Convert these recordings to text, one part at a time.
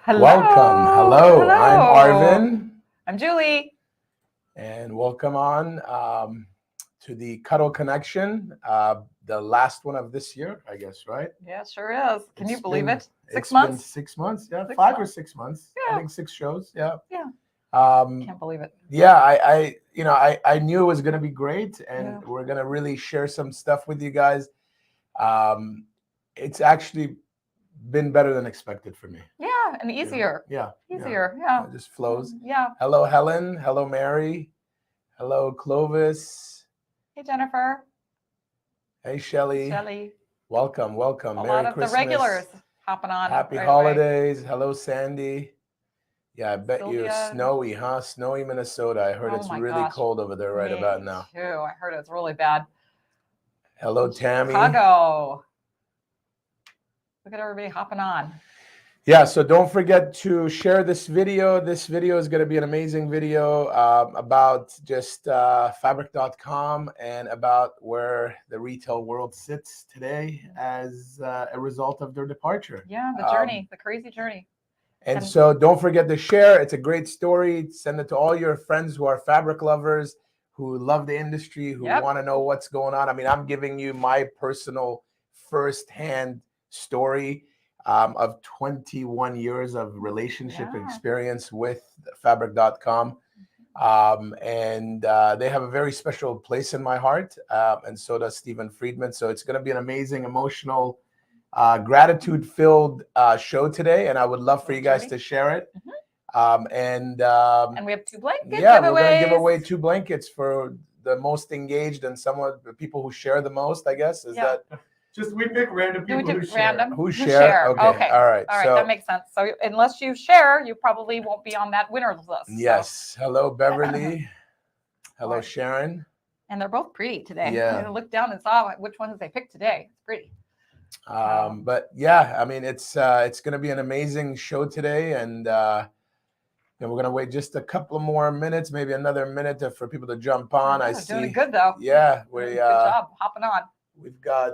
Hello. Welcome. Hello. Hello. I'm Arvin. I'm Julie. And welcome on to the Cuddle Connection, the last one of this year, I guess, right? Yeah, sure is. Can you believe it? It's 6 months? been 6 months, yeah, 6 5 or months. 6 months. Yeah. I think 6 shows, yeah. Yeah. Um, Can't believe it. yeah, I knew it was going to be great, and Yeah. we're going to really share some stuff with you guys. It's actually been better than expected for me. Yeah, and easier. Yeah. Easier. Yeah. It just flows. Yeah. Hello, Helen. Hello, Mary. Hello, Clovis. Hey, Jennifer. Hey, Shelly. Shelly. Welcome. A Merry lot of Christmas. the regulars hopping on. Happy right holidays. Hello, Sandy. Yeah, I bet you it's Sylvia. snowy, huh? Snowy Minnesota. I heard Oh it's my really gosh. cold over there right Me about now. too. I heard it's really bad. Hello, Tammy. Chicago. Look at everybody hopping on. Yeah, so don't forget to share this video. This video is going to be an amazing video about just fabric.com and about where the retail world sits today as a result of their departure. Yeah, the journey, the crazy journey. And so don't forget to share. It's a great story. Send it to all your friends who are fabric lovers, who love the industry, who want to know what's going on. I mean, I'm giving you my personal firsthand story of 21 years of relationship experience with fabric.com. And they have a very special place in my heart. And so does Stephen Friedman. So it's going to be an amazing, emotional, gratitude-filled show today. And I would love for you guys to share it. And we have 2 blankets. Yeah, we're going to give away 2 blankets for the most engaged and somewhat the people who share the most, I guess. Is that... Just we pick random people who share. Random Who share? Okay. All right. So, that makes sense. So unless you share, you probably won't be on that winners list. Yes. So. Hello, Beverly. Hello, Sharon. And they're both pretty today. Yeah. I looked down and saw which ones they picked today. It's pretty. But yeah, I mean, it's going to be an amazing show today, and we're going to wait just a couple more minutes, maybe another minute for people to jump on. I see. Doing good though. Yeah, good job hopping on. We've got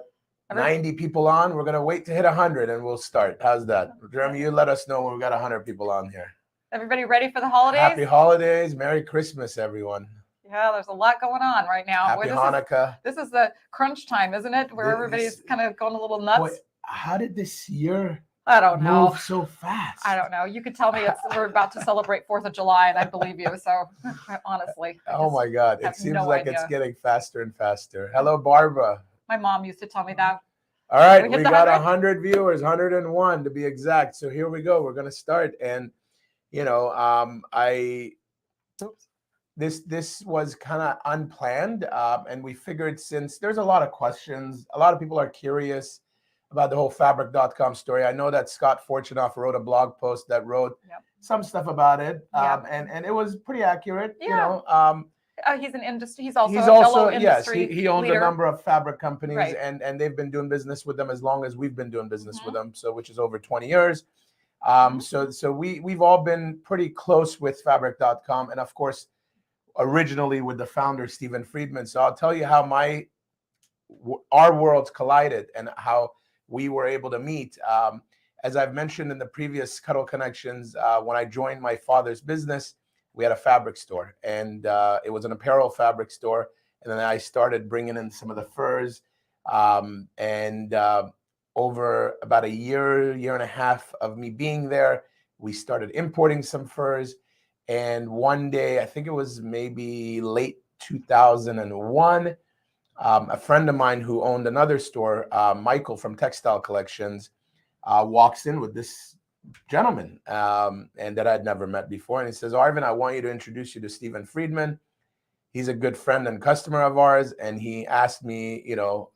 90 people on. We're going to wait to hit 100 and we'll start. How's that? Jeremy, you let us know when we've got 100 people on here. Everybody ready for the holidays? Happy holidays. Merry Christmas, everyone. Yeah, there's a lot going on right now. Happy Hanukkah. This is the crunch time, isn't it? Where everybody's kind of going a little nuts. Boy, how did this year I don't know. move so fast? I don't know. You could tell me we're about to celebrate 4th of July and I believe you. So honestly. Oh my God. It seems like it's getting faster and faster. Hello, Barbara. My mom used to tell me that. All right, we got 100 viewers, 101 to be exact. So here we go. We're going to start. And, you know, this was kind of unplanned. And we figured since there's a lot of questions, a lot of people are curious about the whole fabric.com story. I know that Scott Fortunoff wrote a blog post that wrote some stuff about it. And it was pretty accurate, you know. He's an industry. He's also a fellow industry he owns leader. a number of fabric companies, and they've been doing business with them as long as we've been doing business with them. So, which is over 20 years. So we've all been pretty close with fabric.com, and of course, originally with the founder Stephen Friedman. So I'll tell you how our worlds collided and how we were able to meet. As I've mentioned in the previous Cuddle Connections, when I joined my father's business, we had a fabric store, and it was an apparel fabric store. And then I started bringing in some of the furs. And over about a year and a half of me being there, we started importing some furs. And one day, I think it was maybe late 2001, a friend of mine who owned another store, Michael from Textile Collections, walks in with this gentleman and that I'd never met before. And he says, Arvin, I want you to introduce you to Stephen Friedman. He's a good friend and customer of ours. And he asked me, you know,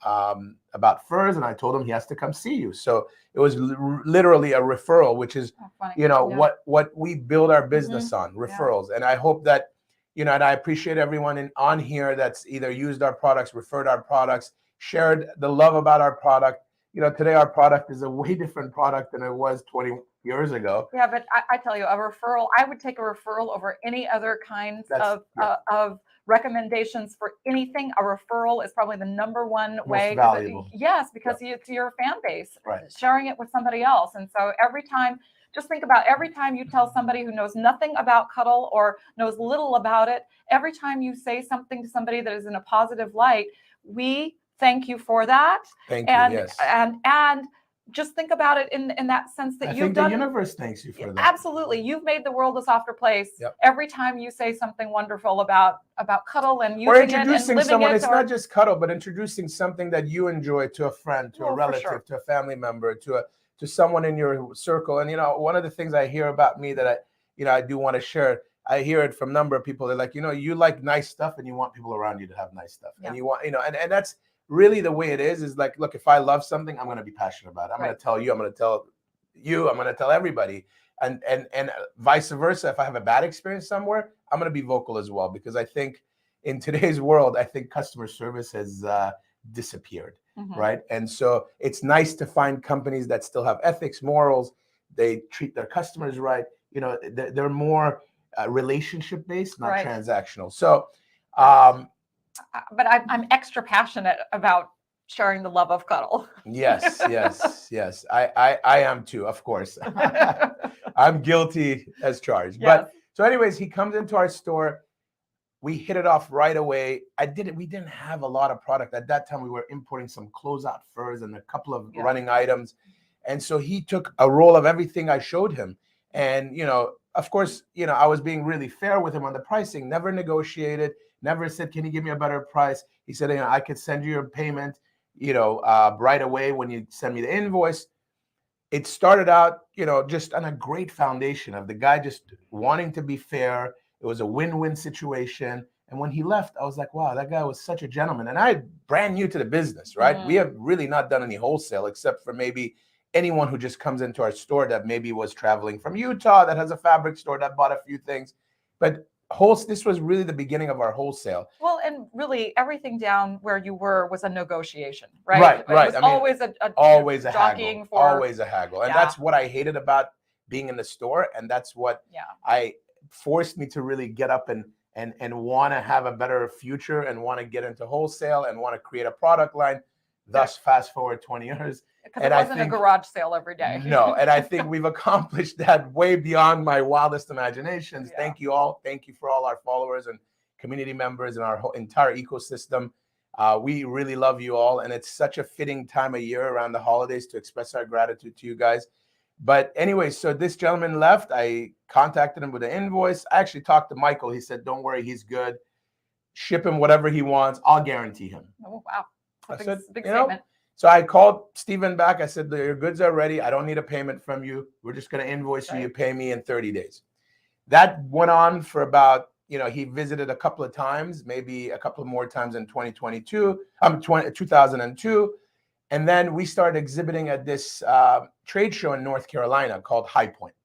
about furs. And I told him he has to come see you. So it was literally a referral, which is, you know, what we build our business on, referrals. And I hope that, you know, and I appreciate everyone on here that's either used our products, referred our products, shared the love about our product. You know, today our product is a way different product than it was 20 years ago. Yeah, but I tell you, a referral, I would take a referral over any other kinds of recommendations for anything. A referral is probably the #1 way. Most valuable. Yes, because it's your fan base, sharing it with somebody else. And so every time, Just think about every time you tell somebody who knows nothing about Cuddle or knows little about it, every time you say something to somebody that is in a positive light, we thank you for that. Thank and, you. Yes. And just think about it in that sense that I you've think done. the universe thanks you for that. Absolutely. You've made the world a softer place. Yep. Every time you say something wonderful about Cuddle and using or it and introducing living someone. it, It's not just Cuddle, but introducing something that you enjoy to a friend, to a relative, to a family member, to someone in your circle. And one of the things I hear about me that I do want to share. I hear it from a number of people. They're like, you like nice stuff and you want people around you to have nice stuff. Yeah. And you want, and that's really the way it is like, look, if I love something, I'm going to be passionate about it. I'm going to tell you, I'm going to tell you, I'm going to tell everybody. And vice versa. If I have a bad experience somewhere, I'm going to be vocal as well, because I think in today's world, I think customer service has disappeared. Right. And so it's nice to find companies that still have ethics, morals. They treat their customers right. They're more relationship based, not transactional. So, but I'm extra passionate about sharing the love of Cuddle. Yes. I am too, of course. I'm guilty as charged. Yes. But so anyways, he comes into our store. We hit it off right away. We didn't have a lot of product. At that time, we were importing some closeout furs and a couple of running items. And so he took a roll of everything I showed him. And, of course, I was being really fair with him on the pricing, never negotiated, never said, can you give me a better price? He said, I could send you your payment, right away when you send me the invoice. It started out, just on a great foundation of the guy just wanting to be fair. It was a win-win situation. And when he left, I was like, wow, that guy was such a gentleman. And I brand new to the business, right? We have really not done any wholesale except for maybe anyone who just comes into our store that maybe was traveling from Utah, that has a fabric store, that bought a few things. But this was really the beginning of our wholesale. Well, and really everything down where you were was a negotiation, right? Right. It was always a jockeying haggle. for, always a haggle. And that's what I hated about being in the store. And that's what I forced me to really get up and want to have a better future and want to get into wholesale and want to create a product line. Thus, fast forward 20 years. Because it wasn't a garage sale every day. No, and I think we've accomplished that way beyond my wildest imaginations. Thank you all. Thank you for all our followers and community members and our whole entire ecosystem. We really love you all. And it's such a fitting time of year around the holidays to express our gratitude to you guys. But anyway, so this gentleman left. I contacted him with an invoice. I actually talked to Michael. He said, don't worry, he's good. Ship him whatever he wants. I'll guarantee him. Oh, wow. I said, big statement. So I called Steven back. I said, your goods are ready. I don't need a payment from you. We're just going to invoice you. You pay me in 30 days. That went on for about, he visited a couple of times, maybe a couple of more times in 2002. And then we started exhibiting at this trade show in North Carolina called High Point.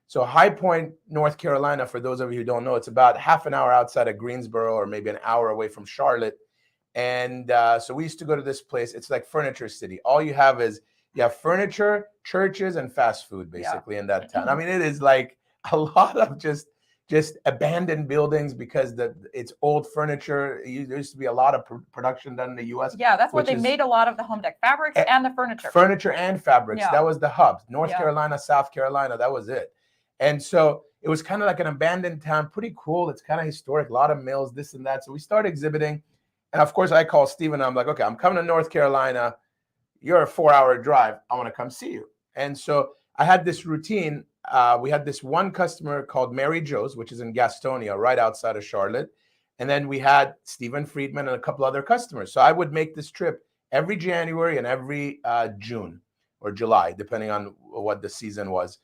So High Point, North Carolina, for those of you who don't know, it's about half an hour outside of Greensboro or maybe an hour away from Charlotte. And so we used to go to this place. It's like Furniture City. All you have furniture, churches, and fast food basically in that town. I mean, it is like a lot of just abandoned buildings because it's old furniture. There used to be a lot of production done in the U.S. Yeah, that's where they made a lot of the home deck fabrics and the furniture. Furniture and fabrics. That was the hub. North Carolina, South Carolina, that was it. And so it was kind of like an abandoned town, pretty cool. It's kind of historic, a lot of mills, this and that. So we started exhibiting. And of course, I call Steven and I'm like, okay, I'm coming to North Carolina. You're a 4-hour drive. I want to come see you. And so I had this routine. We had this one customer called Mary Jo's, which is in Gastonia, right outside of Charlotte. And then we had Stephen Friedman and a couple other customers. So I would make this trip every January and every June or July, depending on what the season was.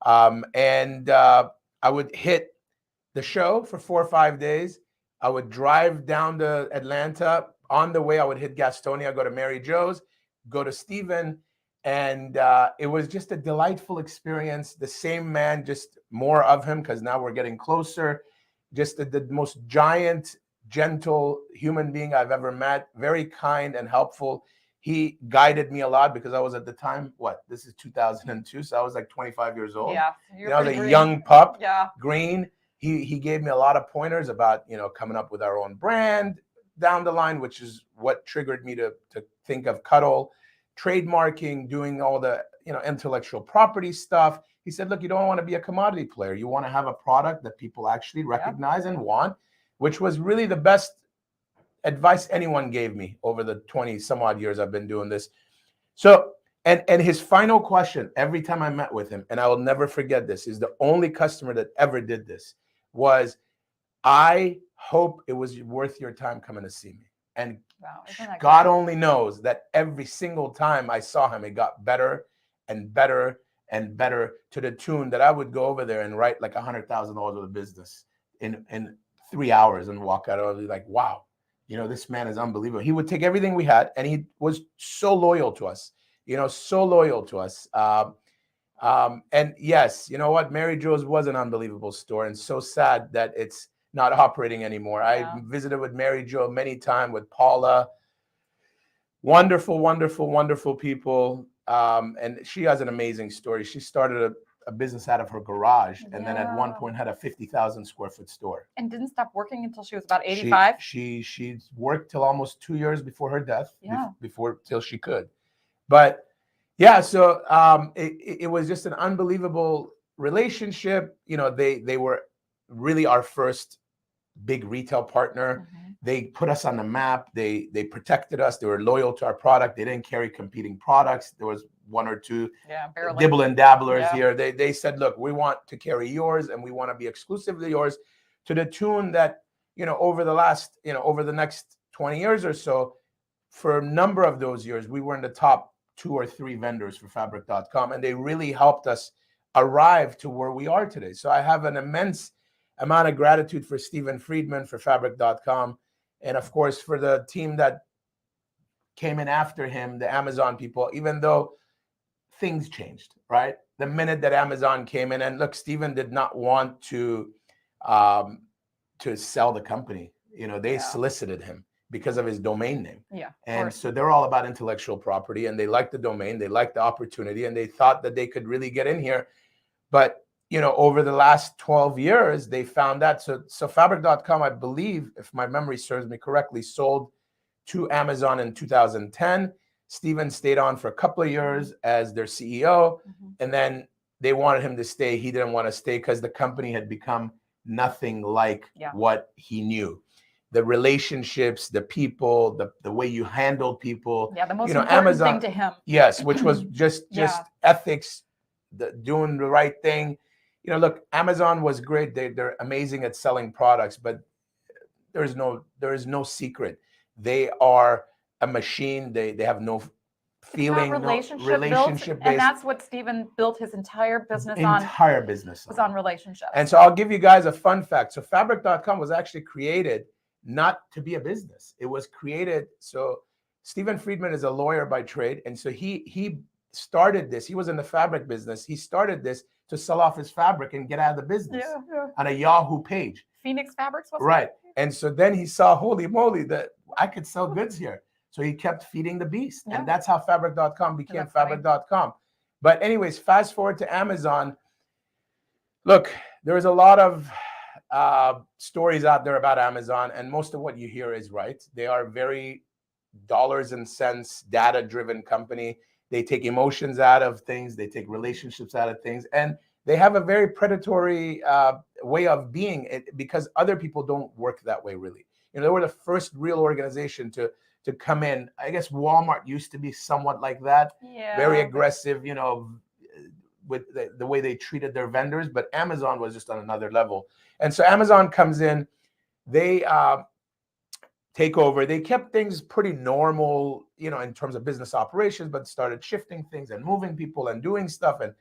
I would hit the show for 4 or 5 days. I would drive down to Atlanta. On the way, I would hit Gastonia, go to Mary Jo's, go to Stephen. And it was just a delightful experience. The same man, just more of him, because now we're getting closer. Just the most giant, gentle human being I've ever met. Very kind and helpful. He guided me a lot because I was at the time, this is 2002. So I was like 25 years old. Yeah. I was a young pup, yeah. green. He gave me a lot of pointers about, coming up with our own brand down the line, which is what triggered me to think of Cuddle. trademarking, doing all the intellectual property stuff. He said, look, you don't want to be a commodity player. You want to have a product that people actually recognize and want, which was really the best advice anyone gave me over the 20 some odd years I've been doing this. So, and his final question every time I met with him, and I will never forget this, is the only customer that ever did this, was, I hope it was worth your time coming to see me. And God only knows that every single time I saw him, it got better and better and better, to the tune that I would go over there and write like $100,000 worth of business in 3 hours and walk out. I would be like, wow, this man is unbelievable. He would take everything we had, and he was so loyal to us, so loyal to us. And yes, you know what? Mary Jo's was an unbelievable store, and so sad that it's not operating anymore. I visited with Mary Jo many times, with Paula. Wonderful, wonderful, wonderful people. And she has an amazing story. She started a business out of her garage, and then at one point had a 50,000 square foot store. And didn't stop working until she was about 85. She worked till almost 2 years before her death, till she could. But yeah, so it was just an unbelievable relationship. They were really our first big retail partner. They put us on the map. They protected us. They were loyal to our product. They didn't carry competing products. There was one or two dibble and dabblers here. They said, look, we want to carry yours, and we want to be exclusively yours, to the tune that, over the next 20 years or so, for a number of those years, we were in the top 2 or 3 vendors for Fabric.com, and they really helped us arrive to where we are today. So I have an immense amount of gratitude for Stephen Friedman, for Fabric.com, and of course for the team that came in after him, the Amazon people, even though things changed, right? The minute that Amazon came in, and look, Stephen did not want to sell the company. They solicited him because of his domain name. And so they're all about intellectual property, and they liked the domain, they liked the opportunity, and they thought that they could really get in here. But over the last 12 years, they found that. So Fabric.com, I believe, if my memory serves me correctly, sold to Amazon in 2010. Stephen stayed on for a couple of years as their CEO, and then they wanted him to stay. He didn't want to stay because the company had become nothing like what he knew. The relationships, the people, the way you handled people. The most important thing to him. Yes, which was just ethics, doing the right thing. Look, Amazon was great. They're amazing at selling products, but there is no secret. They are a machine. They have no feeling, relationship based. And that's what Stephen built his entire business on. Was on relationships. And so I'll give you guys a fun fact. So Fabric.com was actually created not to be a business. It was created, so Stephen Friedman is a lawyer by trade, and so he started this. He was in the fabric business. He started this to sell off his fabric and get out of the business on a Yahoo page. Phoenix Fabrics was right. And so then he saw, holy moly, that I could sell goods here. So he kept feeding the beast. And that's how Fabric.com became Fabric.com. But anyways, fast forward to Amazon. Look, there's a lot of stories out there about Amazon, and most of what you hear is right. They are very dollars and cents, data-driven company. They take emotions out of things. They take relationships out of things. And they have a very predatory way of being, because other people don't work that way, really. They were the first real organization to come in. I guess Walmart used to be somewhat like that. Very aggressive, with the way they treated their vendors. But Amazon was just on another level. And so Amazon comes in. They take over. They kept things pretty normal, in terms of business operations, but started shifting things and moving people and doing stuff and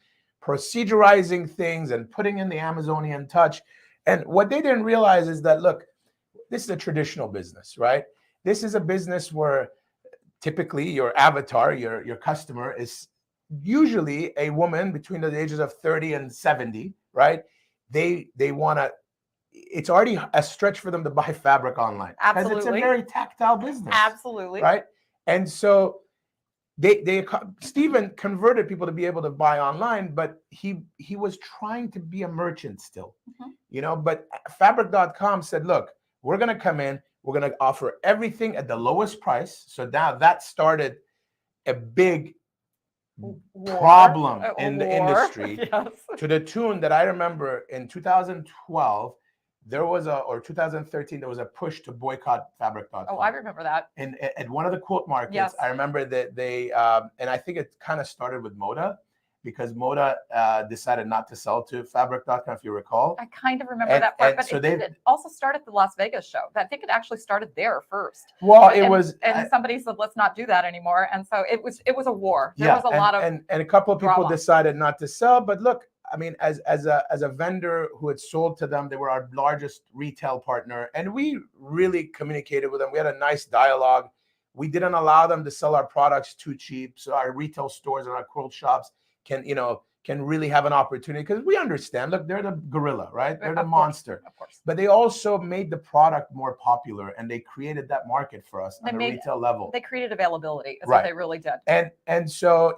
procedurizing things and putting in the Amazonian touch. And what they didn't realize is that, look, this is a traditional business, right? This is a business where typically your avatar, your customer, is usually a woman between the ages of 30 and 70, right? They want to, it's already a stretch for them to buy fabric online. Absolutely. Because it's a very tactile business. Absolutely. Right? And so Stephen converted people to be able to buy online, but he was trying to be a merchant still, but Fabric.com said, look, we're going to come in, we're going to offer everything at the lowest price. So now that started a big War. problem A in the war. industry Yes. to the tune that I remember in 2012, there was or 2013, there was a push to boycott fabric.com. Oh, I remember that. And at one of the quote markets, Yes. I remember that they, and I think it kind of started with Moda, because Moda decided not to sell to fabric.com, if you recall. I kind of remember that part, but so it did also start at the Las Vegas show. I think it actually started there first. Well, and, it was, and somebody said, let's not do that anymore. And so it was a war. There yeah, was a lot of and a couple of people drama. decided not to sell. But look, I mean, as a vendor who had sold to them, they were our largest retail partner, and we really communicated with them. We had a nice dialogue. We didn't allow them to sell our products too cheap, so our retail stores and our quilt shops can really have an opportunity, because we understand, look, they're the gorilla, right? They're the monster. Of course. But they also made the product more popular, and they created that market for us on the retail level. They created availability, is what they really did. And so,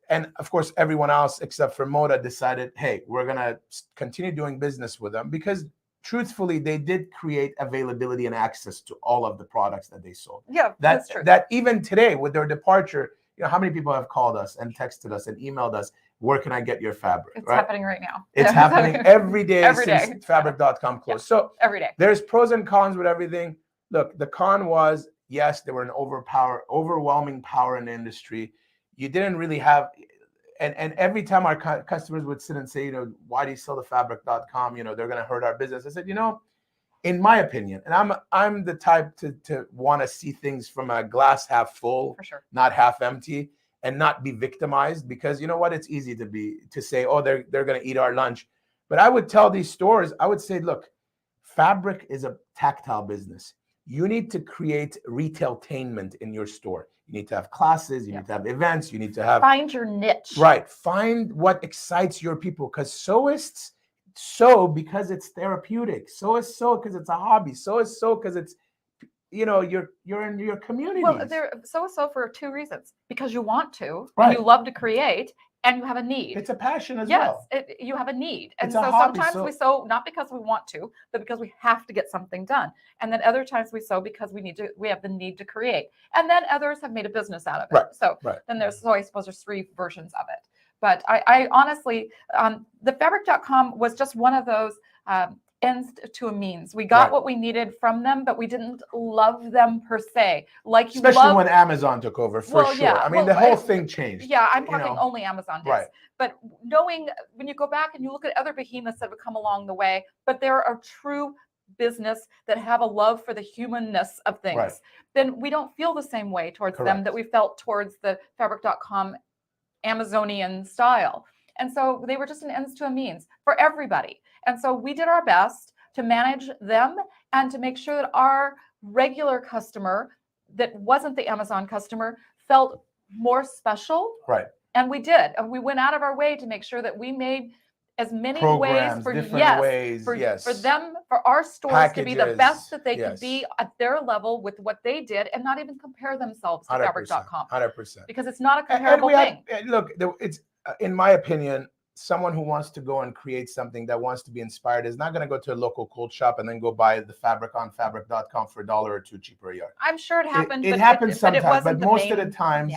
and of course, everyone else except for Moda decided, hey, we're going to continue doing business with them, because truthfully, they did create availability and access to all of the products that they sold. Yeah, that's true. That even today, with their departure, how many people have called us and texted us and emailed us, where can I get your fabric? It's happening right now. It's happening every day since fabric.com closed. Yeah, so every day. There's pros and cons with everything. Look, the con was, yes, there were an overwhelming power in the industry. You didn't really have, and every time our customers would sit and say, why do you sell the fabric.com? They're going to hurt our business. I said, in my opinion, and I'm the type to want to see things from a glass half full, for sure, not half empty, and not be victimized, because you know what? It's easy to say, oh, they're going to eat our lunch. But I would tell these stores, I would say, look, fabric is a tactile business. You need to create retailtainment in your store. You need to have classes, you need to have events, you need to find your niche. Right. Find what excites your people, because sewists sew because it's therapeutic. Sewists sew because it's a hobby. Sewists sew because it's, you're in your community. Well, they're so for two reasons: because you want to, right, and you love to create, and you have a need. It's a passion as well. Yes, you have a need. And it's so hobby, sometimes we sew not because we want to, but because we have to get something done. And then other times we sew because we have the need to create. And then others have made a business out of it. Right. So then I suppose there's three versions of it. But I honestly, the fabric.com was just one of those ends to a means. We got what we needed from them, but we didn't love them per se. Especially when Amazon took over, for sure. Yeah, I mean, the whole thing changed. Yeah, I'm talking only Amazon days. Right. But knowing, when you go back and you look at other behemoths that have come along the way, but there are true business that have a love for the humanness of things, then we don't feel the same way towards them that we felt towards the fabric.com Amazonian style. And so they were just an ends to a means for everybody. And so we did our best to manage them and to make sure that our regular customer that wasn't the Amazon customer felt more special. Right. And we did. And we went out of our way to make sure that we made as many programs, ways for them, for our stores packages, to be the best that they could be at their level with what they did, and not even compare themselves to fabric.com. 100%. Because it's not a comparable thing. Look, it's, in my opinion, someone who wants to go and create something, that wants to be inspired, is not going to go to a local quilt shop and then go buy the fabric on fabric.com for $1 or $2 cheaper a yard. I'm sure it happened. It happens sometimes, but most of the times,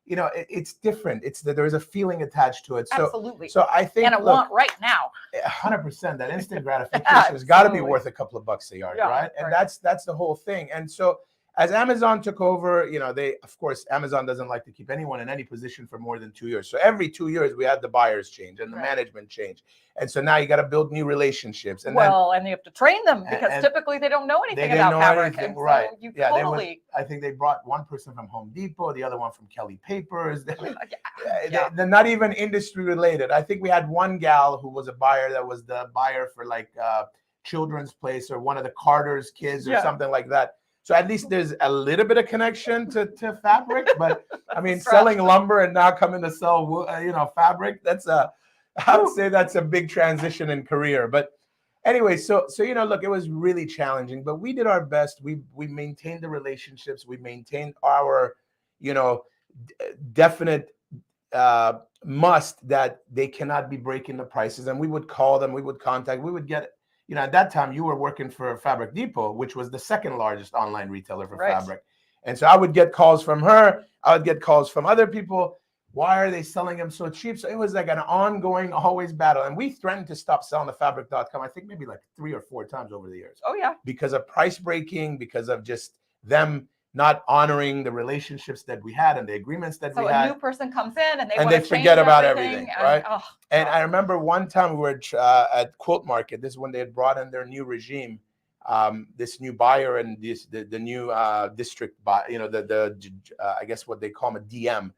it's different. It's that there's a feeling attached to it. So, absolutely. So I think, and I want right now. 100%. That instant gratification has got to be worth a couple of bucks a yard, right? And that's the whole thing. And so, as Amazon took over, of course, Amazon doesn't like to keep anyone in any position for more than 2 years. So every 2 years, we had the buyers change and the management change. And so now you got to build new relationships. And and you have to train them, because typically they don't know anything about fabric. Anything, right. So you totally. I think they brought one person from Home Depot, the other one from Kelly Papers. They're not even industry related. I think we had one gal who was a buyer that was the buyer for Children's Place or one of the Carter's kids or something like that. So at least there's a little bit of connection to fabric, but I mean, selling lumber and now coming to sell, fabric, I would say that's a big transition in career. But anyway, so look, it was really challenging, but we did our best. We maintained the relationships. We maintained our, definite must that they cannot be breaking the prices. And we would call them, we would contact, we would get. At that time, you were working for Fabric Depot, which was the second largest online retailer for fabric. And so I would get calls from her. I would get calls from other people. Why are they selling them so cheap? So it was like an ongoing, always battle. And we threatened to stop selling the fabric.com, I think maybe like 3 or 4 times over the years. Oh, yeah. Because of price breaking, because of just them not honoring the relationships that we had and the agreements that we had. So a new person comes in and they forget about everything, right? Oh, and I remember one time we were at Quilt Market. This is when they had brought in their new regime, this new buyer and the new district, I guess what they call them a DM.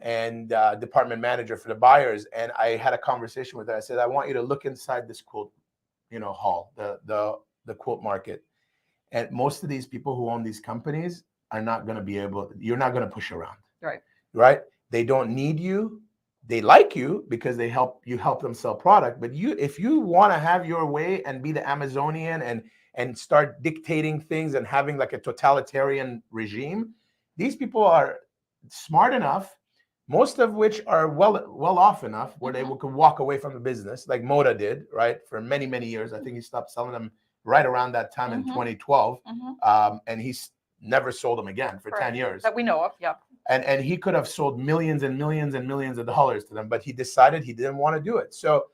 And department manager for the buyers, and I had a conversation with her. I said, I want you to look inside this quilt, hall, the quilt market. And most of these people who own these companies are not going to be able, you're not going to push around. Right? They don't need you. They like you because you help them sell product. But if you want to have your way and be the Amazonian and start dictating things and having like a totalitarian regime, these people are smart enough, most of which are well off enough where they could walk away from the business, like Moda did, right? For many, many years. I think he stopped selling them right around that time in 2012. And he's never sold them again for 10 years. That we know of, yeah. And he could have sold millions and millions and millions of dollars to them, but he decided he didn't want to do it. So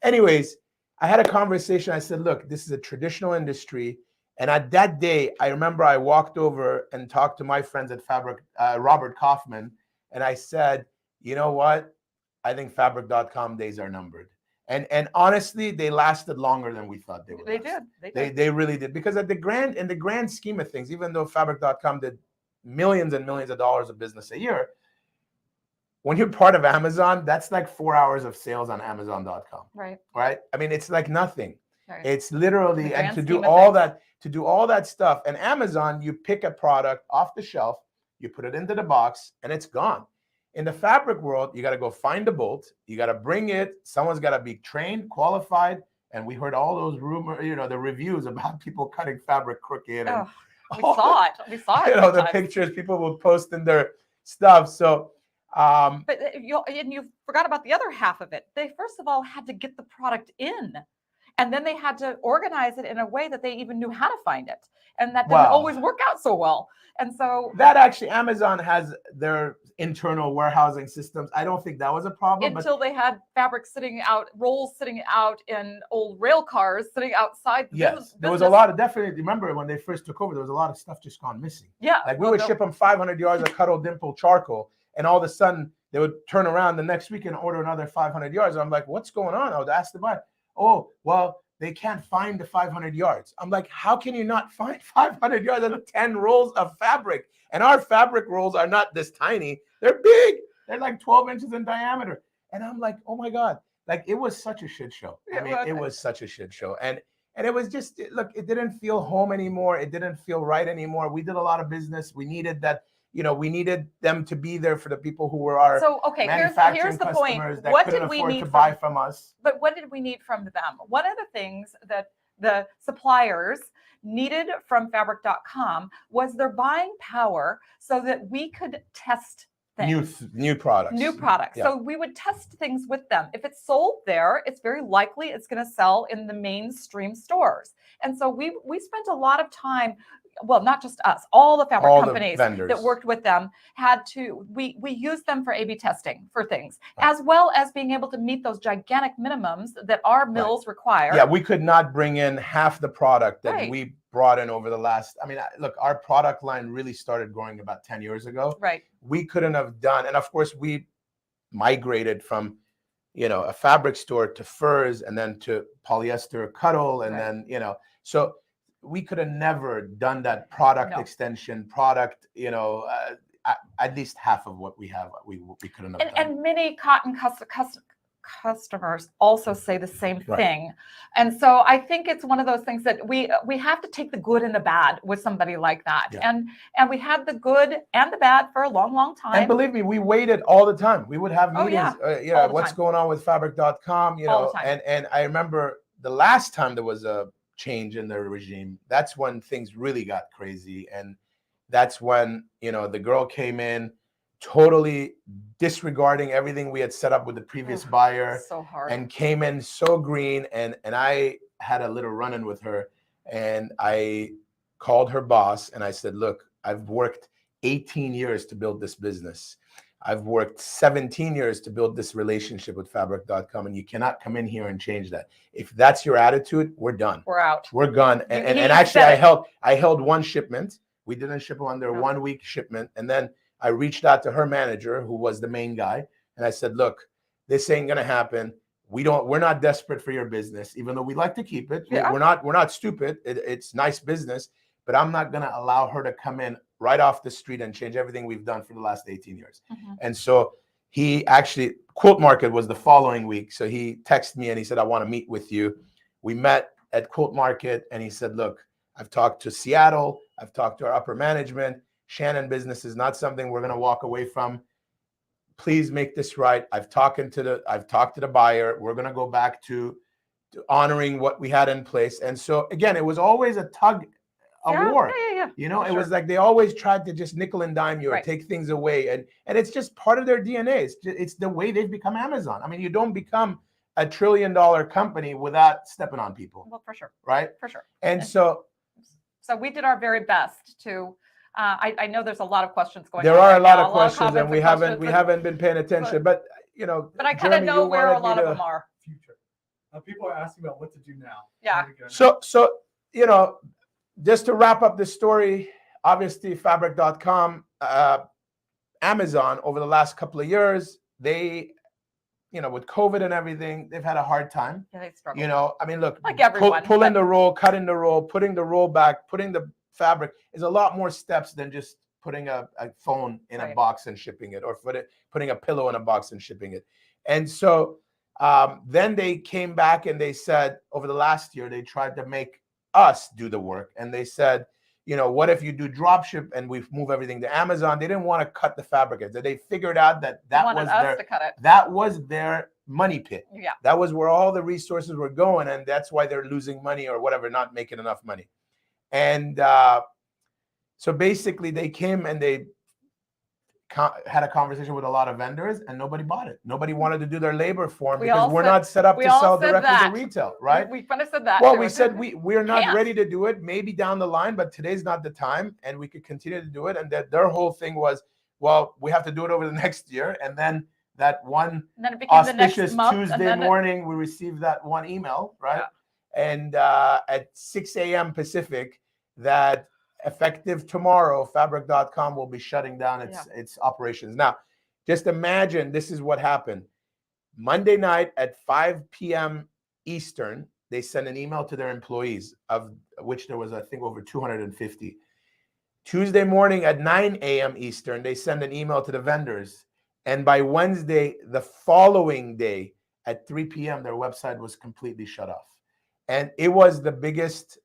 anyways, I had a conversation. I said, look, this is a traditional industry. And at that day, I remember I walked over and talked to my friends at Fabric, Robert Kaufman, and I said, you know what? I think fabric.com days are numbered. And honestly, they lasted longer than we thought they would. They really did. Because in the grand scheme of things, even though fabric.com did millions and millions of dollars of business a year, when you're part of Amazon, that's like 4 hours of sales on Amazon.com. Right. I mean, it's like nothing. It's literally, and to do all that stuff. And Amazon, you pick a product off the shelf, you put it into the box, and it's gone. In the fabric world, you got to go find the bolt. You got to bring it. Someone's got to be trained, qualified. And we heard all those rumors, the reviews about people cutting fabric crooked. And we saw it. The pictures people would post in their stuff. So, but you forgot about the other half of it. They first of all had to get the product in. And then they had to organize it in a way that they even knew how to find it. And that didn't always work out so well. And so that actually, Amazon has their internal warehousing systems. I don't think that was a problem. Until they had fabric rolls sitting out in old rail cars sitting outside. Yes, there was a lot of, definitely, remember when they first took over, there was a lot of stuff just gone missing. Yeah. Like we would ship them 500 yards of Cuddle Dimple charcoal, and all of a sudden they would turn around the next week and order another 500 yards. And I'm like, what's going on? I would ask the buyer, oh, well, they can't find the 500 yards. I'm like, how can you not find 500 yards of 10 rolls of fabric? And our fabric rolls are not this tiny. They're big. They're like 12 inches in diameter. And I'm like, oh my God. Like, it was such a shit show. I mean, it was such a shit show. And it was just, look, it didn't feel home anymore. It didn't feel right anymore. We did a lot of business. We needed that. We needed them to be there for the people who were our manufacturing here's the point. That what couldn't did we afford need to buy from us. But what did we need from them? One of the things that the suppliers needed from fabric.com was their buying power so that we could test things. New products. Yeah. So we would test things with them. If it's sold there, it's very likely it's going to sell in the mainstream stores. And so we spent a lot of time. Well, not just us, all the fabric companies that worked with them we used them for A/B testing for things, as well as being able to meet those gigantic minimums that our mills require. Yeah, we could not bring in half the product that we brought in over the last, look, our product line really started growing about 10 years ago. Right. We couldn't have done, and of course we migrated from, a fabric store to furs and then to polyester cuddle and then, so we could have never done that product extension, at least half of what we have, we couldn't have done. And many cotton customers also say the same thing. And so I think it's one of those things that we have to take the good and the bad with somebody like that. Yeah. And we had the good and the bad for a long, long time. And believe me, we waited all the time. We would have meetings, what's going on with fabric.com, and I remember the last time there was a change in their regime, that's when things really got crazy. And that's when, the girl came in totally disregarding everything we had set up with the previous buyer. So hard. And came in so green. And I had a little run-in with her, and I called her boss, and I said, look, I've worked 18 years to build this business. I've worked 17 years to build this relationship with Fabric.com, and you cannot come in here and change that. If that's your attitude, we're done. We're out. We're gone. And actually, I held one shipment. We didn't ship under 1 week shipment. And then I reached out to her manager, who was the main guy, and I said, look, this ain't gonna happen. We're not desperate for your business, even though we like to keep it. Yeah. We're not stupid. It's nice business, but I'm not gonna allow her to come in right off the street and change everything we've done for the last 18 years. And so he actually, Quilt Market was the following week. So he texted me and he said, I want to meet with you. We met at Quilt Market, and he said, look, I've talked to Seattle. I've talked to our upper management. Shannon business is not something we're going to walk away from. Please make this right. I've talked to the buyer. We're going to go back to honoring what we had in place. And so again, it was always a tug of war. You know, it was like they always tried to just nickel and dime you or take things away. And it's just part of their DNA. It's the way they've become Amazon. I mean, you don't become a $1 trillion company without stepping on people. Well, for sure. Right? For sure. And so we did our very best to I know there's a lot of questions going on. There are a lot of questions, and we haven't been paying attention. But you know, but I kind of know where a lot of them are. Future. People are asking about what to do now. Yeah. So you know, just to wrap up this story, obviously Fabric.com, Amazon over the last couple of years, they, you know, with COVID and everything, they've had a hard time. Yeah, they struggle. You know, I mean, look, like everyone, pulling the roll, cutting the roll, putting the roll back, putting the fabric is a lot more steps than just putting a phone in a box and shipping it, or putting a pillow in a box and shipping it. And so then they came back and they said, over the last year, they tried to make us do the work. And they said, you know, what if you do drop ship and we move everything to Amazon? They didn't want to cut the fabric. They figured out that was their money pit. Yeah. That was where all the resources were going. And that's why they're losing money or whatever, not making enough money. And so basically they came and they had a conversation with a lot of vendors, and nobody bought it. Nobody wanted to do their labor for them because we're not set up to sell directly to retail, right? We kind of said that. Well, we said we're not ready to do it. Maybe down the line, but today's not the time, and we could continue to do it. And that their whole thing was, well, we have to do it over the next year. And then that one auspicious Tuesday morning, we received that one email, right? Yeah. And at 6 a.m. Pacific, that effective tomorrow, Fabric.com will be shutting down its operations. Now, just imagine this is what happened. Monday night at 5 p.m. Eastern, they sent an email to their employees, of which there was, I think, over 250. Tuesday morning at 9 a.m. Eastern, they sent an email to the vendors. And by Wednesday, the following day at 3 p.m., their website was completely shut off. And it was the biggest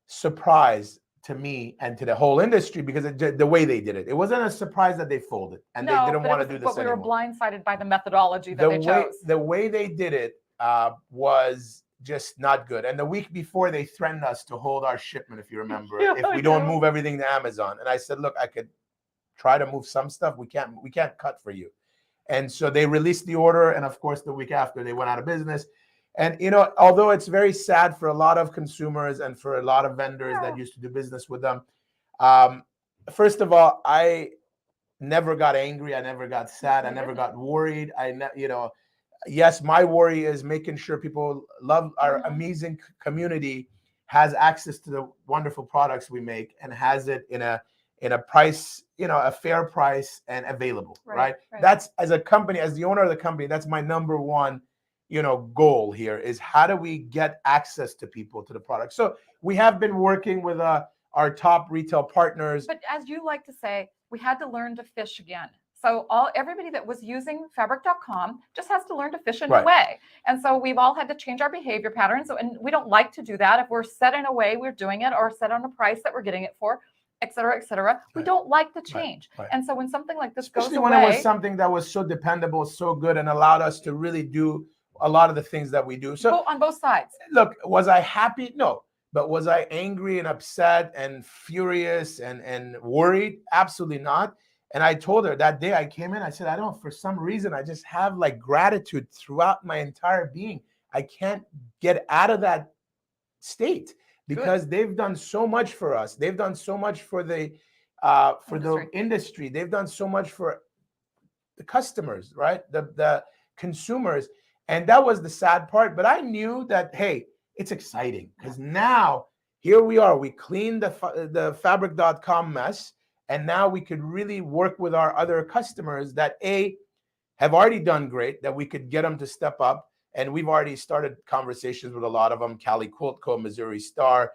surprise to me and to the whole industry, because the way they did it. It wasn't a surprise that they folded and they didn't want to do this anymore. But we were blindsided by the methodology that they chose. The way they did it was just not good. And the week before, they threatened us to hold our shipment, if you remember, if we don't move everything to Amazon. And I said, look, I could try to move some stuff. We can't cut for you. And so they released the order. And of course, the week after, they went out of business. And, you know, although it's very sad for a lot of consumers and for a lot of vendors that used to do business with them, first of all, I never got angry. I never got sad. I never got worried. Yes, my worry is making sure people love our amazing community, has access to the wonderful products we make, and has it in a price, you know, a fair price and available, right? That's, as a company, as the owner of the company, that's my number one, you know, goal here, is how do we get access to people to the product. So we have been working with our top retail partners. But as you like to say, we had to learn to fish again. So everybody that was using Fabric.com just has to learn to fish a new way. And so we've all had to change our behavior patterns. And we don't like to do that. If we're set in a way we're doing it, or set on a price that we're getting it for, et cetera, et cetera, we don't like to change. And so when something like this goes away, when it was something that was so dependable, so good, and allowed us to really do a lot of the things that we do. So on both sides. Look, was I happy? No. But was I angry and upset and furious and worried? Absolutely not. And I told her that day I came in, I said, for some reason, I just have like gratitude throughout my entire being. I can't get out of that state. because they've done so much for us. They've done so much for the industry. They've done so much for the customers, right? The consumers. And that was the sad part. But I knew that, hey, it's exciting because now here we are. We cleaned the fabric.com mess. And now we could really work with our other customers that have already done great, that we could get them to step up. And we've already started conversations with a lot of them, Cali Quilt Co., Missouri Star,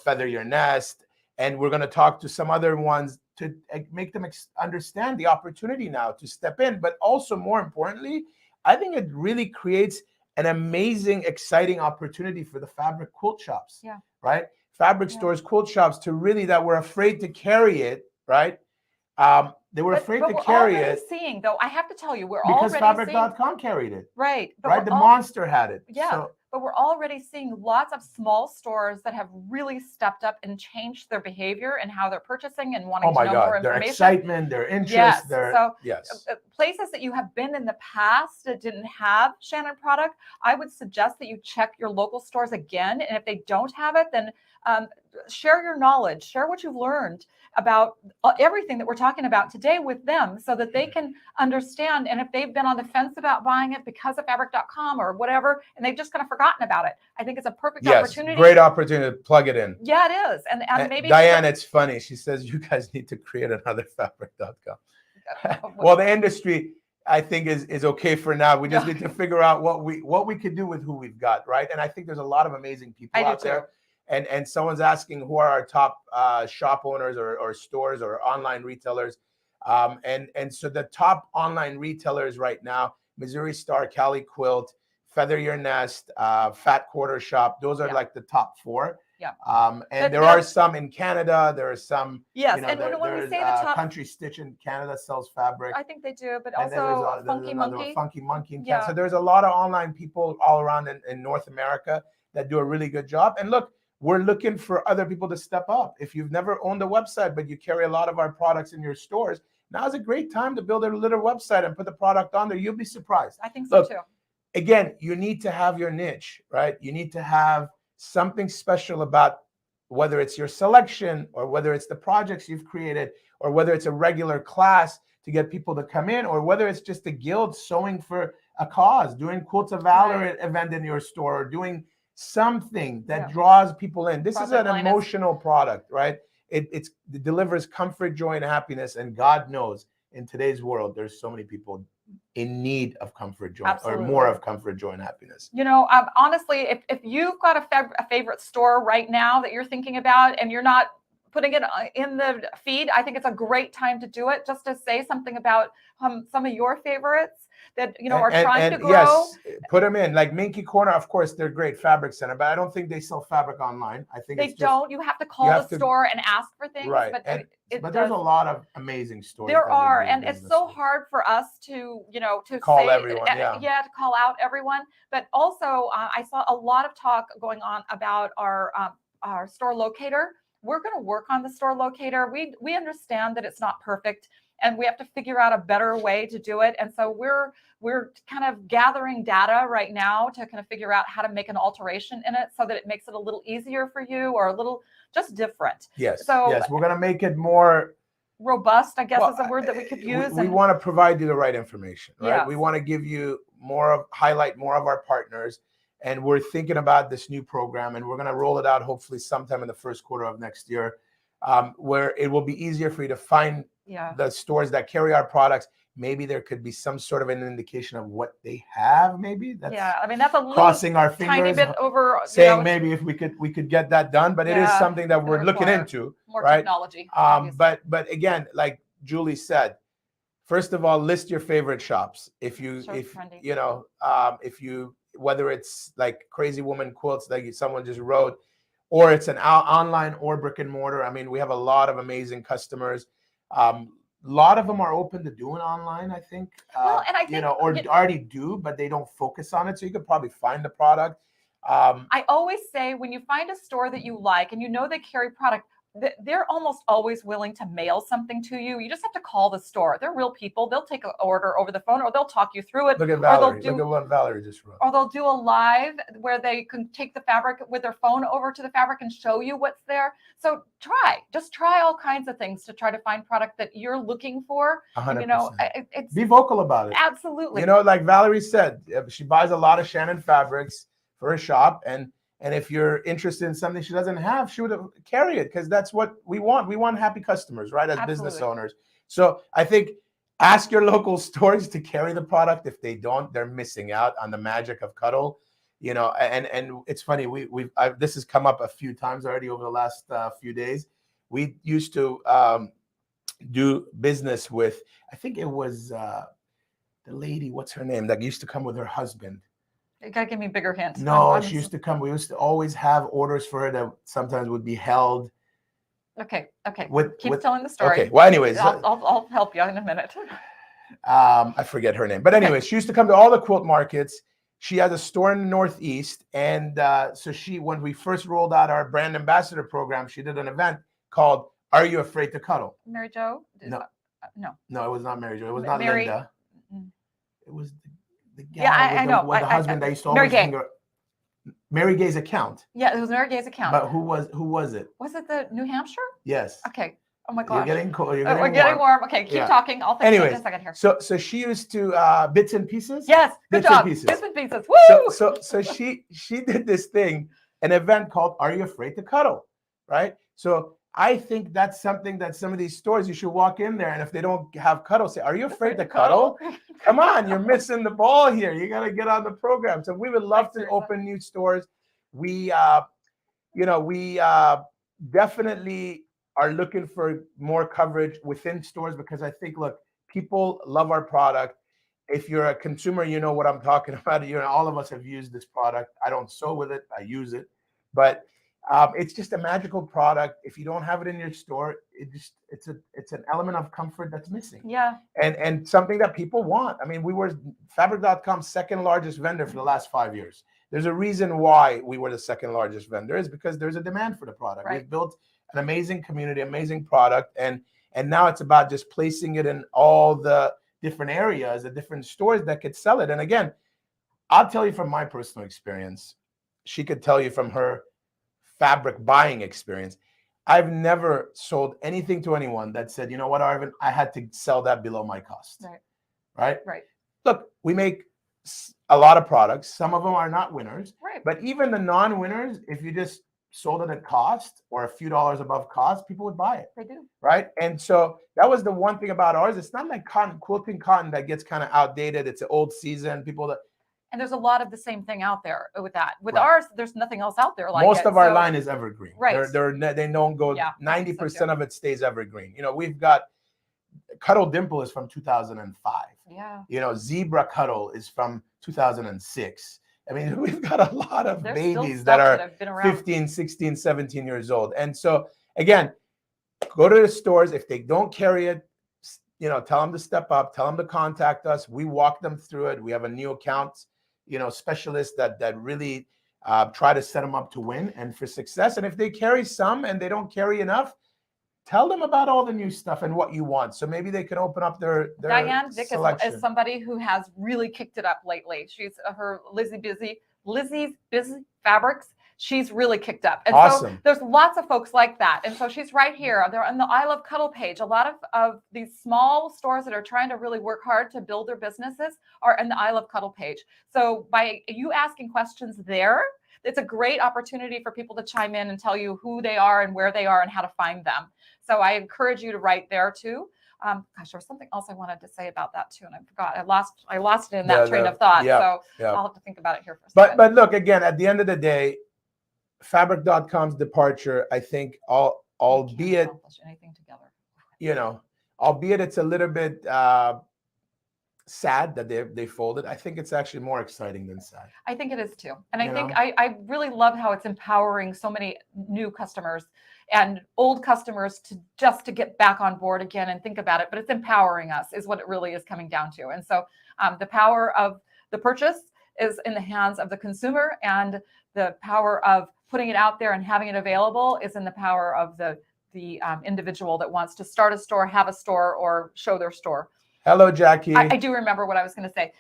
Feather Your Nest. And we're going to talk to some other ones to make them understand the opportunity now to step in. But also, more importantly, I think it really creates an amazing, exciting opportunity for the fabric quilt shops, right? Fabric stores, quilt shops, to really, that were afraid to carry it, right? They were afraid to carry it. Seeing, though, I have to tell you, because fabric.com carried it. Right. Right. The Monster had it. Yeah. So, but we're already seeing lots of small stores that have really stepped up and changed their behavior and how they're purchasing and wanting to know more information. Their excitement, their interest, places that you have been in the past that didn't have Shannon product, I would suggest that you check your local stores again. And if they don't have it, then share your knowledge, share what you've learned about everything that we're talking about today with them so that they can understand. And if they've been on the fence about buying it because of fabric.com or whatever, and they've just kind of forgotten about it, I think it's a perfect opportunity. Great opportunity to plug it in. Yeah, it is. And maybe Diane, it's funny. She says, you guys need to create another fabric.com. Well, the industry, I think, is okay for now. We just need to figure out what we could do with who we've got, right? And I think there's a lot of amazing people out there. And someone's asking who are our top shop owners or stores or online retailers. And so the top online retailers right now, Missouri Star, Cali Quilt, Feather Your Nest, Fat Quarter Shop. Those are like the top 4. Yeah. And there are some in Canada. There are some. Yes. And when we say the top, Country Stitch in Canada sells fabric. I think they do, but also Funky Monkey in Canada. So there's a lot of online people all around in North America that do a really good job. And look, we're looking for other people to step up. If you've never owned a website, but you carry a lot of our products in your stores, now's a great time to build a little website and put the product on there. You'll be surprised. I think so too. Again, you need to have your niche, right? You need to have something special about whether it's your selection or whether it's the projects you've created or whether it's a regular class to get people to come in or whether it's just a guild sewing for a cause, doing Quilts of Valor event in your store or doing something that draws people in. This is an emotional product, right? It delivers comfort, joy, and happiness. And God knows in today's world, there's so many people in need of comfort, joy, or more of comfort, joy, and happiness. Honestly, if you've got a favorite store right now that you're thinking about and you're not putting it in the feed, I think it's a great time to do it, just to say something about some of your favorites that are trying to grow. Yes, put them in. Like Minky Corner, of course, they're great fabric center, but I don't think they sell fabric online. I think they don't. You have to call the store and ask for things. Right. But there's a lot of amazing stores. There are, and it's so hard for us to call everyone. To call out everyone. But also, I saw a lot of talk going on about our store locator. We're going to work on the store locator. We understand that it's not perfect, and we have to figure out a better way to do it. And so we're kind of gathering data right now to kind of figure out how to make an alteration in it so that it makes it a little easier for you or a little just different. Yes. So yes, we're going to make it more robust, I guess is a word that we could use. We want to provide you the right information, right? Yes. We want to give you highlight more of our partners. And we're thinking about this new program, and we're going to roll it out hopefully sometime in the first quarter of next year, where it will be easier for you to find the stores that carry our products. Maybe there could be some sort of an indication of what they have. Maybe that's that's a little crossing our fingers, tiny bit over saying maybe if we could get that done. But it is something that we're looking into. More right? Technology. But again, like Julie said, first of all, list your favorite shops. Whether it's like Crazy Woman Quilts that someone just wrote, or it's an online or brick and mortar. I mean, we have a lot of amazing customers. A lot of them are open to doing online, I think. And I think, or already do, but they don't focus on it. So you could probably find the product. I always say when you find a store that you like and they carry product, they're almost always willing to mail something to you. You just have to call the store. They're real people. They'll take an order over the phone, or they'll talk you through it. Look at Or Valerie. they'll Look at what Valerie just wrote. Or they'll do a live where they can take the fabric with their phone over to the fabric and show you what's there. So just try all kinds of things to try to find product that you're looking for. 100%. You know, it's Be vocal about it. absolutely. You know, like Valerie said, she buys a lot of Shannon fabrics for her shop, and if you're interested in something she doesn't have, she would carry it, because that's what we want. We want happy customers, right? As business owners. So I think ask your local stores to carry the product. If they don't, they're missing out on the magic of Cuddle. You know, and it's funny. This has come up a few times already over the last few days. We used to do business with, I think it was the lady. What's her name? That used to come with her husband. You gotta give me bigger hints. No, she used to come. We used to always have orders for her that sometimes would be held. Okay. Keep With telling the story. Okay. Well, anyways, I'll help you in a minute. I forget her name, but anyway, she used to come to all the quilt markets. She has a store in the Northeast, and so when we first rolled out our brand ambassador program, she did an event called "Are You Afraid to Cuddle?" Mary Jo? No, No, it was not Mary Jo. It was not Mary. Linda. It was the gal I know. with the husband that used to Mary always Gay. hang her. Mary Gay's account. Yeah, it was Mary Gay's account. But who was it? Was it the New Hampshire? Yes. Okay. Oh my You're gosh. getting cold. We're getting warm. Okay, keep talking. I'll think Anyways, in a second here. So she used to bits and pieces. Yes, good Bits job. and pieces. Bits and pieces. Woo! So she did this thing, an event called "Are You Afraid to Cuddle?" Right. So I think that's something that some of these stores, you should walk in there, and if they don't have Cuddle, say, "Are you afraid to cuddle?" Come on, you're missing the ball here. You got to get on the program. So we would love to open new stores. We definitely are looking for more coverage within stores, because I think, look, people love our product. If you're a consumer, you know what I'm talking about. You know, all of us have used this product. I don't sew with it, I use it, but it's just a magical product. If you don't have it in your store, it's an element of comfort that's missing. Yeah. And something that people want. I mean, we were Fabric.com's second largest vendor for the last 5 years. There's a reason why we were the second largest vendor, is because there's a demand for the product. Right. We've built an amazing community, amazing product, and now it's about just placing it in all the different areas, the different stores that could sell it. And again, I'll tell you from my personal experience, she could tell you from her fabric buying experience, I've never sold anything to anyone that said, you know what, Arvin, I had to sell that below my cost. Right. Look, we make a lot of products. Some of them are not winners. Right. But even the non-winners, if you just sold it at cost or a few dollars above cost, people would buy it. They do. Right. And so that was the one thing about ours. It's not like quilting cotton that gets kind of outdated. It's an old season. And there's a lot of the same thing out there with that. With ours, there's nothing else out there like most of our line is evergreen. Right. They don't go. 90% of it stays evergreen. You know, we've got Cuddle Dimple is from 2005. Yeah. You know, Zebra Cuddle is from 2006. I mean, we've got a lot of babies that are 15, 16, 17 years old. And so, again, go to the stores. If they don't carry it, you know, tell them to step up, tell them to contact us. We walk them through it. We have a new account, you know, specialist that really try to set them up to win and for success. And if they carry some and they don't carry enough, tell them about all the new stuff and what you want. So maybe they can open up their Diane Vick selection. is somebody who has really kicked it up lately. She's her Lizzie's Busy Fabrics. She's really kicked up. And awesome. So there's lots of folks like that. And so she's right here. They're on the I Love Cuddle page. A lot of these small stores that are trying to really work hard to build their businesses are in the I Love Cuddle page. So by you asking questions there, it's a great opportunity for people to chime in and tell you who they are and where they are and how to find them. So I encourage you to write there too. Gosh, there was something else I wanted to say about that too, and I forgot. I lost it in that train of thought. So I'll have to think about it here for a second. But look, again, at the end of the day, Fabric.com's departure, I think, albeit anything together, you know, albeit it's a little bit sad that they folded. I think it's actually more exciting than sad. I think it is too. And I think I really love how it's empowering so many new customers and old customers to get back on board again and think about it. But it's empowering us is what it really is coming down to. And so the power of the purchase is in the hands of the consumer, and the power of putting it out there and having it available is in the power of the the individual that wants to start a store, have a store, or show their store. Hello, Jackie. I do remember what I was going to say.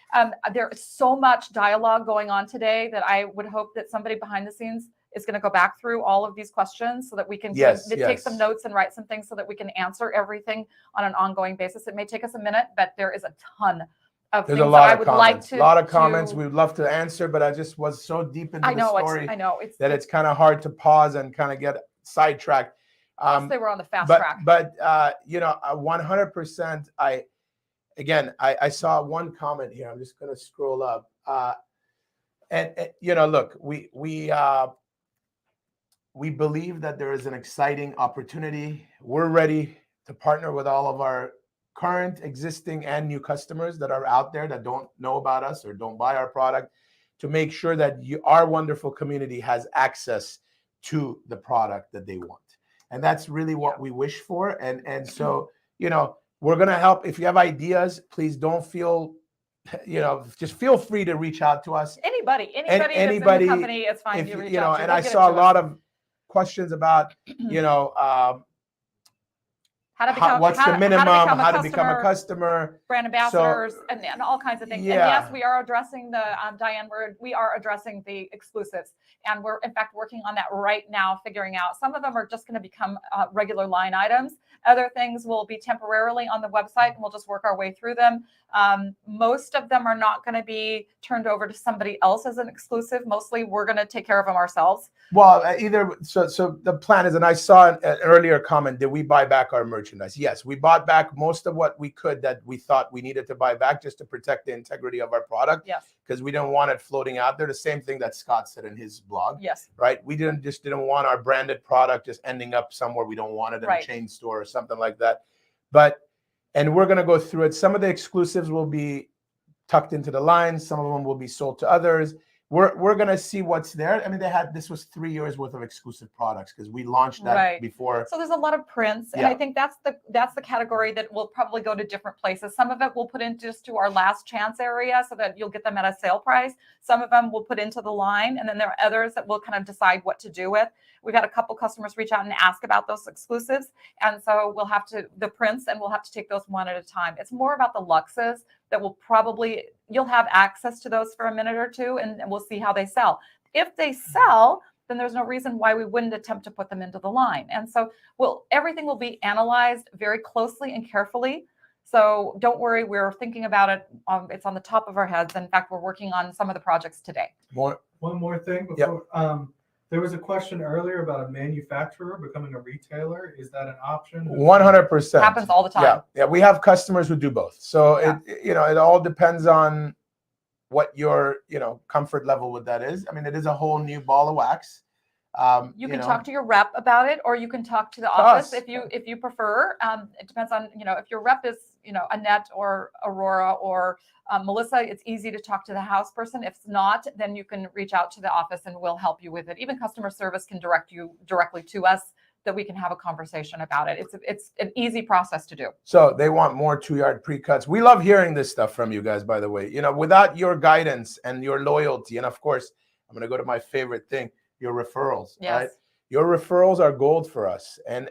There is so much dialogue going on today that I would hope that somebody behind the scenes is going to go back through all of these questions so that we can take some notes and write some things so that we can answer everything on an ongoing basis. It may take us a minute, but there is a ton of things that I would like to. A lot of comments we would love to answer, but I just was so deep into the story that it's kind of hard to pause and kind of get sidetracked. They were on the fast track. But 100%. I saw one comment here. I'm just going to scroll up. Look, we believe that there is an exciting opportunity. We're ready to partner with all of our current, existing, and new customers that are out there that don't know about us or don't buy our product, to make sure that our wonderful community has access to the product that they want. And that's really what we wish for. And so, we're going to help. If you have ideas, please don't feel, just feel free to reach out to us. Anybody that's in the company, it's fine. If, reach out to. And I saw a lot of questions about, what's the minimum, how to become a customer, brand ambassadors, and all kinds of things. And yes, we are addressing the, Diane, we are addressing the exclusives. And we're, in fact, working on that right now, figuring out some of them are just going to become regular line items. Other things will be temporarily on the website, and we'll just work our way through them. Most of them are not going to be turned over to somebody else as an exclusive. Mostly, we're going to take care of them ourselves. Well, so the plan is, and I saw an earlier comment, did we buy back our merchandise? Yes, we bought back most of what we could that we thought we needed to buy back just to protect the integrity of our product. Yes. Because we didn't want it floating out there. The same thing that Scott said in his blog. Yes. Right. We didn't want our branded product just ending up somewhere we don't want it in a chain store or something like that. And we're going to go through it. Some of the exclusives will be tucked into the line. Some of them will be sold to others. We're going to see what's there. I mean, this was 3 years worth of exclusive products because we launched that before. So there's a lot of prints. And I think that's the category that will probably go to different places. Some of it we'll put into just to our last chance area so that you'll get them at a sale price. Some of them we'll put into the line. And then there are others that we'll kind of decide what to do with. We've had a couple customers reach out and ask about those exclusives. And so we'll have to, the prints, and we'll have to take those one at a time. It's more about the luxes that will probably, you'll have access to those for a minute or two, and we'll see how they sell. If they sell, then there's no reason why we wouldn't attempt to put them into the line. And so everything will be analyzed very closely and carefully. So don't worry, we're thinking about it. It's on the top of our heads. In fact, we're working on some of the projects today. One more thing before. There was a question earlier about a manufacturer becoming a retailer. Is that an option? 100%. Happens all the time. Yeah. We have customers who do both. So it all depends on what your comfort level with that is. I mean, it is a whole new ball of wax. You can talk to your rep about it, or you can talk to the office if you prefer. It depends on if your rep is Annette or Aurora or Melissa. It's easy to talk to the house person. If not, then you can reach out to the office and we'll help you with it. Even customer service can direct you directly to us, that we can have a conversation about it. It's an easy process to do. So they want more 2-yard pre-cuts. We love hearing this stuff from you guys, by the way. Without your guidance and your loyalty, and of course, I'm going to go to my favorite thing, your referrals. Yes. Right? Your referrals are gold for us. And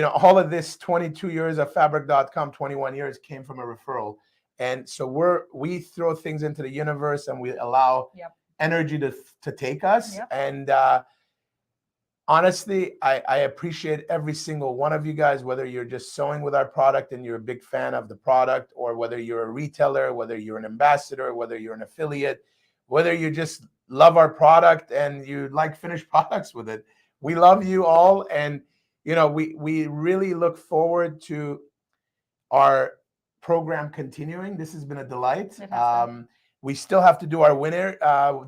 all of this 22 years of fabric.com, 21 years came from a referral. And so we throw things into the universe and we allow energy to take us. Yep. And honestly, I appreciate every single one of you guys, whether you're just sewing with our product and you're a big fan of the product, or whether you're a retailer, whether you're an ambassador, whether you're an affiliate, whether you just love our product and you like finished products with it. We love you all. And, we really look forward to our program continuing. This has been a delight. We still have to do our winner,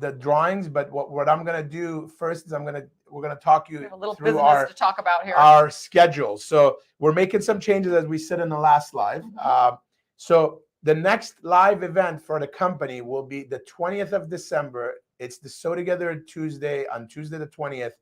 the drawings, but what I'm going to do first is we're going to talk you through to talk about here. Our schedule. So we're making some changes as we said in the last live. So the next live event for the company will be the 20th of December. It's the Sew Together Tuesday, on Tuesday the 20th.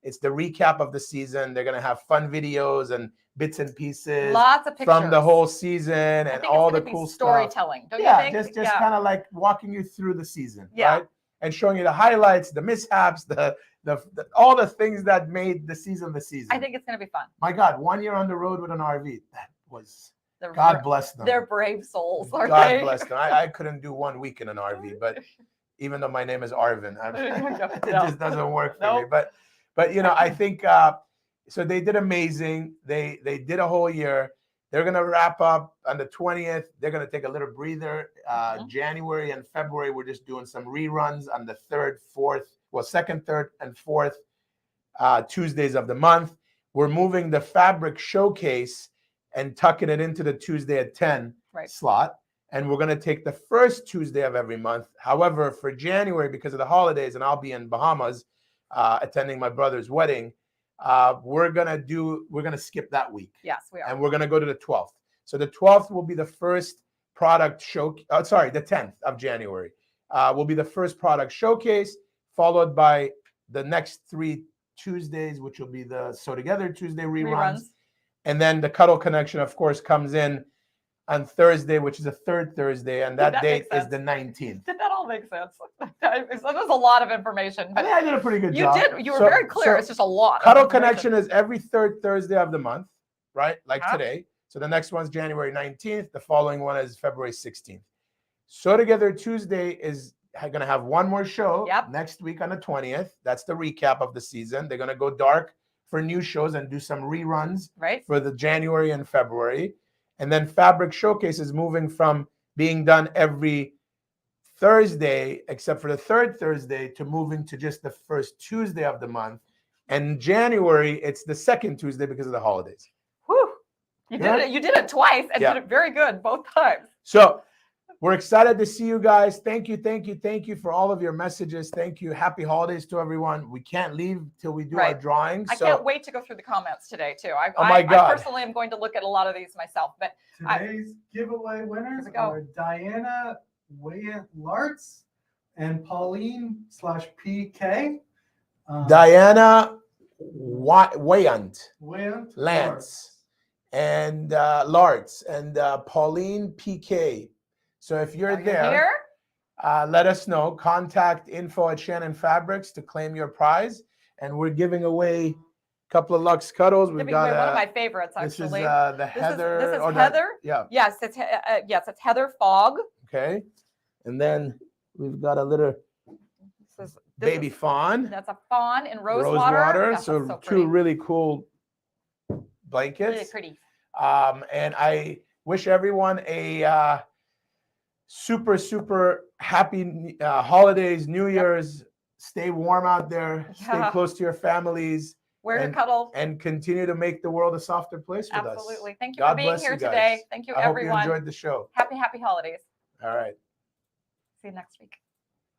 It's the recap of the season. They're going to have fun videos and bits and pieces. Lots of pictures from the whole season and all the cool storytelling. Stuff. Don't you think? Just kind of like walking you through the season, yeah. right? And showing you the highlights, the mishaps, the all the things that made the season the season. I think it's going to be fun. My God, 1 year on the road with an RV. That was, They're God bless them. They're brave souls. Aren't God they? bless them. I couldn't do 1 week in an RV, but even though my name is Arvin, it just doesn't work for me. But you know, I think so. They did amazing. They did a whole year. They're gonna wrap up on the 20th. They're gonna take a little breather. January and February, we're just doing some reruns on the 3rd, 4th, well, 2nd, 3rd, and 4th Tuesdays of the month. We're moving the fabric showcase and tucking it into the Tuesday at 10 slot. And we're going to take the first Tuesday of every month. However, for January, because of the holidays, and I'll be in Bahamas attending my brother's wedding, we're going to skip that week. Yes, we are. And we're going to go to the 12th. So the 12th will be the first product show. The 10th of January will be the first product showcase, followed by the next 3 Tuesdays, which will be the Sew Together Tuesday reruns. And then the Cuddle Connection, of course, comes in on Thursday, which is the 3rd Thursday, and that date is the 19th. That all makes sense. That was a lot of information. But I did a pretty good job. You did. You were very clear. It's just a lot. Cuddle Connection is every 3rd Thursday of the month, right? Like today. So the next one's January 19th. The following one is February 16th. Sew Together Tuesday is going to have one more show next week on the 20th. That's the recap of the season. They're going to go dark for new shows and do some reruns for the January and February. And then Fabric Showcase is moving from being done every Thursday, except for the 3rd Thursday, to moving to just the first Tuesday of the month. And January, it's the 2nd Tuesday because of the holidays. Whew. You did it twice and did it very good both times. So we're excited to see you guys. Thank you for all of your messages. Thank you. Happy holidays to everyone. We can't leave till we do our drawings. I can't wait to go through the comments today too. My God. I personally am going to look at a lot of these myself. But today's giveaway winners are Diana Lartz and Pauline /PK. Diana Wayant Lance and Lartz and Pauline PK. So if you're there, let us know. Contact info@Shannon Fabrics to claim your prize. And we're giving away a couple of Luxe Cuddles. We've got one of my favorites, actually. This is the Heather. This is Heather. Yes, it's Heather Fog. Okay. And then we've got a little baby fawn. That's a fawn in rose water. Gosh, so two really cool blankets. Really pretty. And I wish everyone a super happy holidays, New Year's. Stay warm out there. Stay close to your families. Wear your cuddle. And continue to make the world a softer place with us. Absolutely. Thank you for being here today. Thank you, everyone. I hope you enjoyed the show. Happy holidays. All right. See you next week.